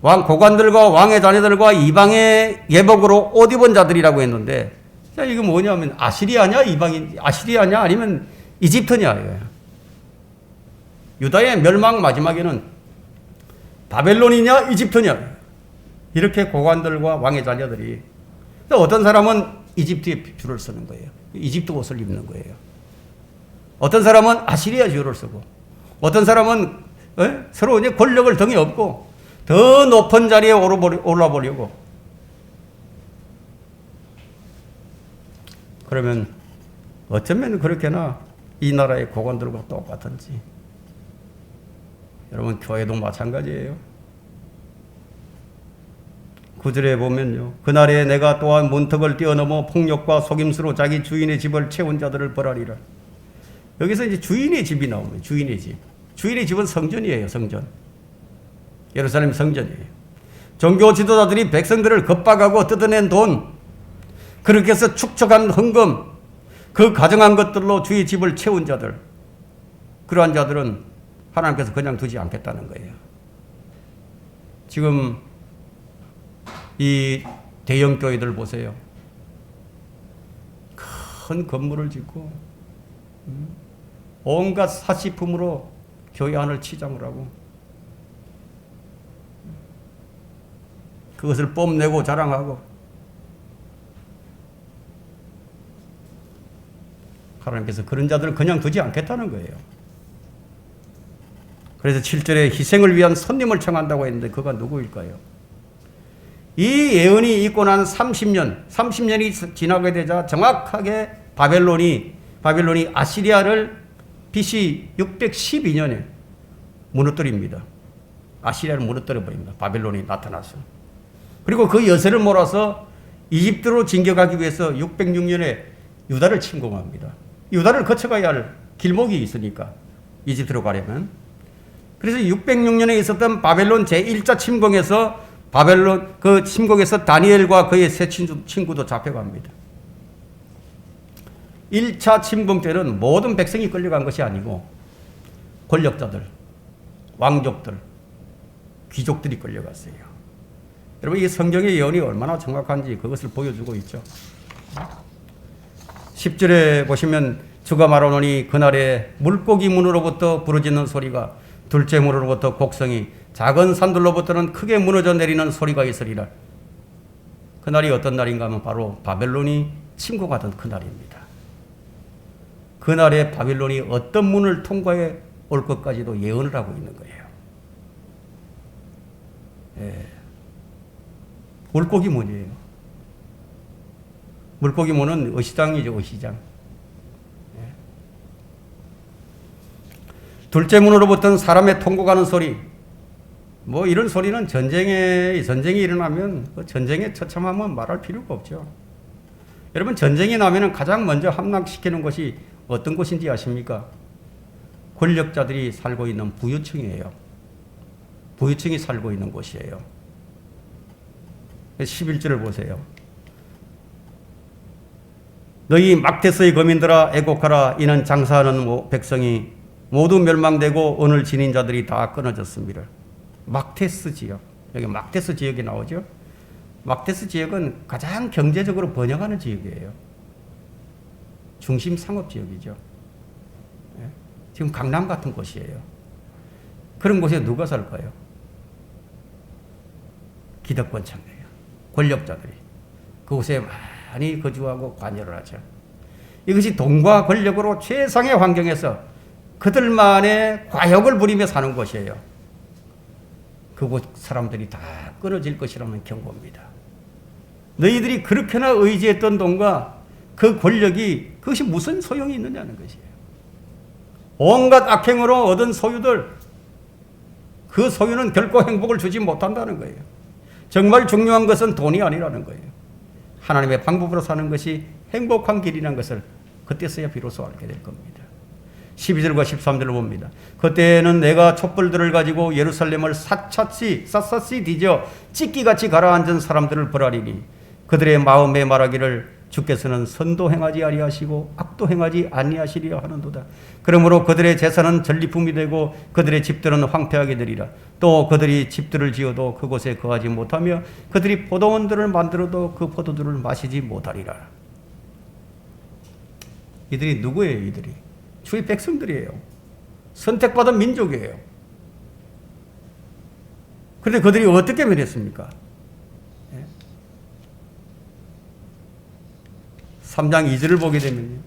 고관들과 왕의 자녀들과 이방의 예복으로 옷 입은 자들이라고 했는데, 자, 이거 뭐냐면 아시리아냐 아니면 이집트냐 이거야. 유다의 멸망 마지막에는 바벨론이냐 이집트냐, 이렇게 고관들과 왕의 자녀들이, 어떤 사람은 이집트에 줄을 서는 거예요. 이집트 옷을 입는 거예요. 어떤 사람은 아시리아 줄을 서고, 어떤 사람은 서로 이제 권력을 등에 업고 더 높은 자리에 올라보려고. 그러면 어쩌면 그렇게나 이 나라의 고관들과 똑같은지. 여러분, 교회도 마찬가지예요. 9절에 보면요, 그날에 내가 또한 문턱을 뛰어넘어 폭력과 속임수로 자기 주인의 집을 채운 자들을 벌하리라. 여기서 이제 주인의 집이 나옵니다. 주인의 집. 주인의 집은 성전이에요. 성전. 예루살렘 성전이에요. 종교 지도자들이 백성들을 겁박하고 뜯어낸 돈, 그렇게 해서 축적한 헌금, 그 가정한 것들로 주의 집을 채운 자들, 그러한 자들은 하나님께서 그냥 두지 않겠다는 거예요. 지금 이 대형 교회들 보세요. 큰 건물을 짓고 온갖 사치품으로 교회 안을 치장을 하고 그것을 뽐내고 자랑하고, 하나님께서 그런 자들을 그냥 두지 않겠다는 거예요. 그래서 7절에 희생을 위한 손님을 청한다고 했는데 그가 누구일까요? 이 예언이 있고 난 30년이 지나게 되자 정확하게 바벨론이 아시리아를 BC 612년에 무너뜨립니다. 아시리아를 무너뜨려 버립니다. 바벨론이 나타나서. 그리고 그 여세를 몰아서 이집트로 진격하기 위해서 606년에 유다를 침공합니다. 유다를 거쳐가야 할 길목이 있으니까, 이집트로 가려면. 그래서 606년에 있었던 바벨론 제1차 침공에서 그 침공에서 다니엘과 그의 세 친구도 잡혀갑니다. 1차 침공 때는 모든 백성이 끌려간 것이 아니고 권력자들, 왕족들, 귀족들이 끌려갔어요. 여러분, 이 성경의 예언이 얼마나 정확한지 그것을 보여주고 있죠. 10절에 보시면 주가 말하노니 그날에 물고기 문으로부터 부르짖는 소리가, 둘째 문으로부터 곡성이, 작은 산들로부터는 크게 무너져 내리는 소리가 있으리라. 그날이 어떤 날인가 하면 바로 바벨론이 침공하던 그날입니다. 그날에 바벨론이 어떤 문을 통과해 올 것까지도 예언을 하고 있는 거예요. 예. 물고기 문이에요. 물고기 문은 의시장이죠, 의시장. 예. 둘째 문으로부터는 사람의 통곡하는 소리. 뭐 이런 소리는 전쟁이 일어나면 그 전쟁의 처참함은 말할 필요가 없죠. 여러분, 전쟁이 나면은 가장 먼저 함락시키는 것이 어떤 곳인지 아십니까? 권력자들이 살고 있는 부유층이에요. 부유층이 살고 있는 곳이에요. 11절을 보세요. 너희 막테스의 거민들아 애곡하라. 이는 장사하는 백성이 모두 멸망되고 오늘 지닌 자들이 다 끊어졌습니다. 막테스 지역, 여기 막테스 지역이 나오죠. 막테스 지역은 가장 경제적으로 번영하는 지역이에요. 중심 상업 지역이죠. 지금 강남 같은 곳이에요. 그런 곳에 누가 살까요? 기득권층이에요. 권력자들이 그곳에 많이 거주하고 관여를 하죠. 이것이 돈과 권력으로 최상의 환경에서 그들만의 과욕을 부리며 사는 곳이에요. 그곳 사람들이 다 끊어질 것이라는 경고입니다. 너희들이 그렇게나 의지했던 돈과 그 권력이 그것이 무슨 소용이 있느냐는 것이에요. 온갖 악행으로 얻은 소유들, 그 소유는 결코 행복을 주지 못한다는 거예요. 정말 중요한 것은 돈이 아니라는 거예요. 하나님의 방법으로 사는 것이 행복한 길이라는 것을 그때서야 비로소 알게 될 겁니다. 12절과 13절을 봅니다. 그때는 내가 촛불들을 가지고 예루살렘을 샅샅이 뒤져 찢기같이 가라앉은 사람들을 벌하리니 그들의 마음에 말하기를 주께서는 선도 행하지 아니하시고 악도 행하지 아니하시리라 하는도다. 그러므로 그들의 재산은 전리품이 되고 그들의 집들은 황폐하게 되리라. 또 그들이 집들을 지어도 그곳에 거하지 못하며 그들이 포도원들을 만들어도 그 포도주를 마시지 못하리라. 이들이 누구예요? 이들이 주의 백성들이에요. 선택받은 민족이에요. 그런데 그들이 어떻게 변했습니까? 3장 2절을 보게 되면요.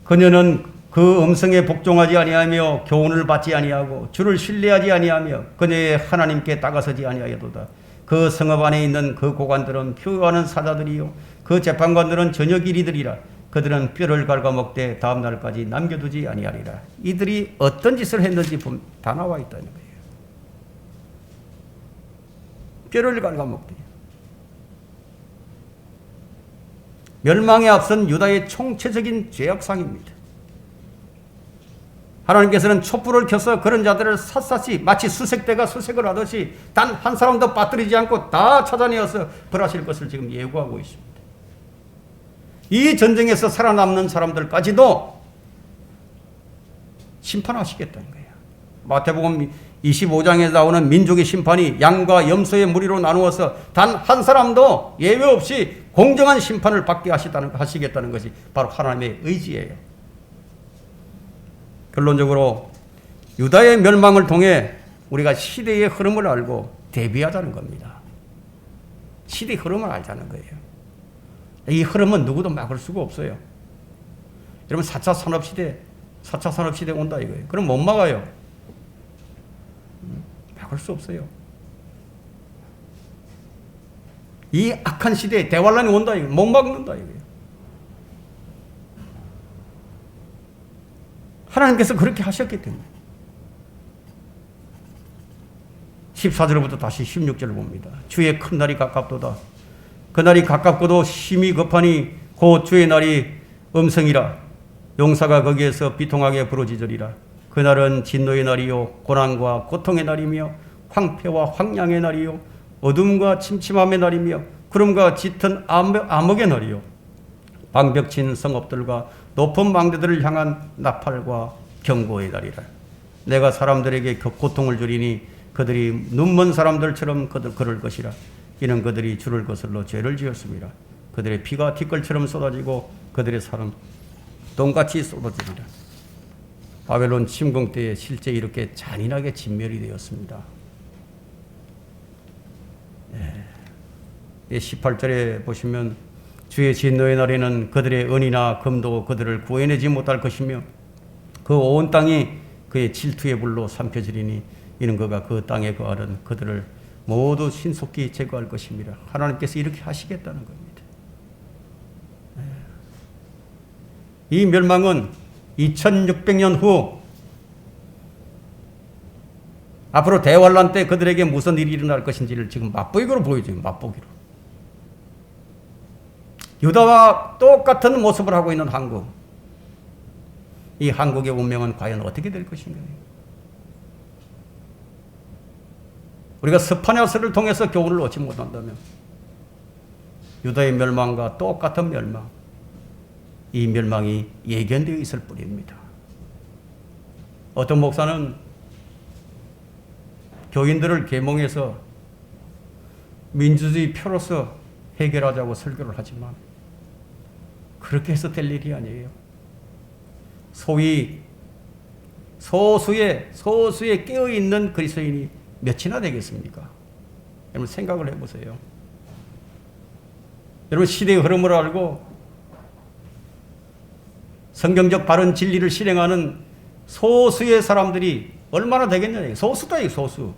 그녀는 그 음성에 복종하지 아니하며 교훈을 받지 아니하고 주를 신뢰하지 아니하며 그녀의 하나님께 다가서지 아니하여도다. 그 성읍 안에 있는 그 고관들은 표효하는 사자들이요 그 재판관들은 저녁이리들이라. 그들은 뼈를 갉아먹되 다음 날까지 남겨두지 아니하리라. 이들이 어떤 짓을 했는지 다 나와 있다는 거예요. 뼈를 갉아먹되. 멸망에 앞선 유다의 총체적인 죄악상입니다. 하나님께서는 촛불을 켜서 그런 자들을 샅샅이 마치 수색대가 수색을 하듯이 단 한 사람도 빠뜨리지 않고 다 찾아내어서 벌하실 것을 지금 예고하고 있습니다. 이 전쟁에서 살아남는 사람들까지도 심판하시겠다는 거예요. 마태복음 25장에 나오는 민족의 심판이 양과 염소의 무리로 나누어서 단 한 사람도 예외 없이 공정한 심판을 받게 하시겠다는 것이 바로 하나님의 의지예요. 결론적으로 유다의 멸망을 통해 우리가 시대의 흐름을 알고 대비하자는 겁니다. 시대의 흐름을 알자는 거예요. 이 흐름은 누구도 막을 수가 없어요. 여러분 4차 산업시대 온다 이거예요. 그럼 못 막아요. 막을 수 없어요. 이 악한 시대에 대환란이 온다 이거예요. 못 막는다 이거예요. 하나님께서 그렇게 하셨기 때문에. 14절부터 다시 16절을 봅니다. 주의 큰 날이 가깝도다. 그날이 가깝고도 심히 급하니 곧 주의 날이 음성이라. 용사가 거기에서 비통하게 부르짖으리라. 그날은 진노의 날이요 고난과 고통의 날이며 황폐와 황량의 날이요 어둠과 침침함의 날이며 구름과 짙은 암흑의 날이요 방벽친 성읍들과 높은 망대들을 향한 나팔과 경고의 날이라. 내가 사람들에게 고통을 주리니 그들이 눈먼 사람들처럼 걸을 것이라. 이는 그들이 주를 거슬러 죄를 지었습니다. 그들의 피가 티끌처럼 쏟아지고 그들의 살은 똥같이 쏟아지리라. 바벨론 침공 때에 실제 이렇게 잔인하게 진멸이 되었습니다. 18절에 보시면 주의 진노의 날에는 그들의 은이나 금도 그들을 구해내지 못할 것이며 그 온 땅이 그의 질투의 불로 삼켜지리니 이는 그가 그 땅에 거하는 그들을 모두 신속히 제거할 것입니다. 하나님께서 이렇게 하시겠다는 겁니다. 이 멸망은 2600년 후 앞으로 대환란 때 그들에게 무슨 일이 일어날 것인지를 지금 맛보기로 보여줘요. 맛보기로. 유다와 똑같은 모습을 하고 있는 한국. 이 한국의 운명은 과연 어떻게 될 것인가요? 우리가 스파냐스를 통해서 교훈을 얻지 못한다면 유다의 멸망과 똑같은 멸망, 이 멸망이 예견되어 있을 뿐입니다. 어떤 목사는 교인들을 계몽해서 민주주의 표로서 해결하자고 설교를 하지만 그렇게 해서 될 일이 아니에요. 소위 소수의 깨어있는 그리스도인이 몇이나 되겠습니까? 여러분 생각을 해보세요. 여러분 시대의 흐름을 알고 성경적 바른 진리를 실행하는 소수의 사람들이 얼마나 되겠냐. 소수다, 이 소수.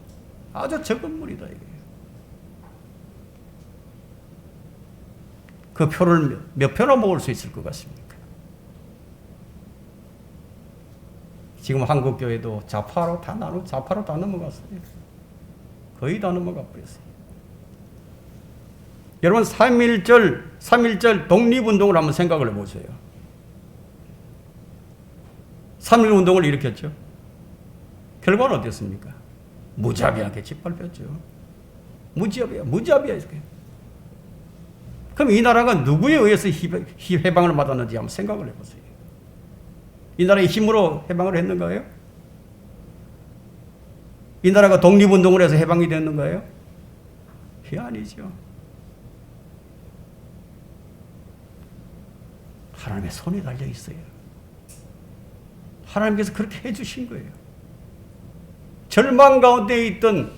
아주 적은 물이다, 이게. 그 표를 몇 표나 모을 수 있을 것 같습니까? 지금 한국교회도 좌파로 다 넘어갔어요. 거의 다 넘어가 버렸어요. 여러분, 3.1절 독립운동을 한번 생각을 해보세요. 3.1운동을 일으켰죠. 결과는 어땠습니까? 무자비하게 짓밟혔죠. 무자비야. 그럼 이 나라가 누구에 의해서 해방을 받았는지 한번 생각을 해보세요. 이 나라의 힘으로 해방을 했는가요? 이 나라가 독립운동을 해서 해방이 됐는가요? 아니죠. 하나님의 손에 달려 있어요. 하나님께서 그렇게 해주신 거예요. 절망 가운데 있던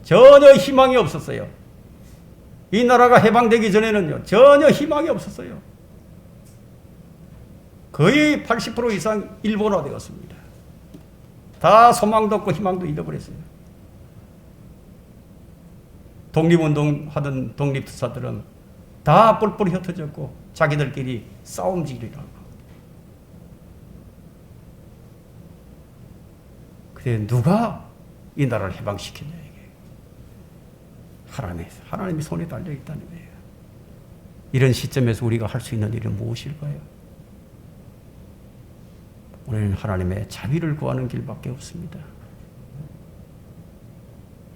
전혀 희망이 없었어요. 이 나라가 해방되기 전에는요, 전혀 희망이 없었어요. 거의 80% 이상 일본화 되었습니다. 다 소망도 없고 희망도 잃어버렸어요. 독립운동 하던 독립투사들은 다 뿔뿔이 흩어졌고 자기들끼리 싸움질이라고. 근데 누가 이 나라를 해방시켰냐, 이게. 하나님의 손에 달려 있다는 거예요. 이런 시점에서 우리가 할 수 있는 일은 무엇일까요? 우리는 하나님의 자비를 구하는 길밖에 없습니다.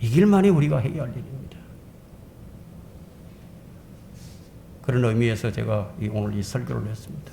이 길만이 우리가 해야 할 일입니다. 그런 의미에서 제가 오늘 이 설교를 했습니다.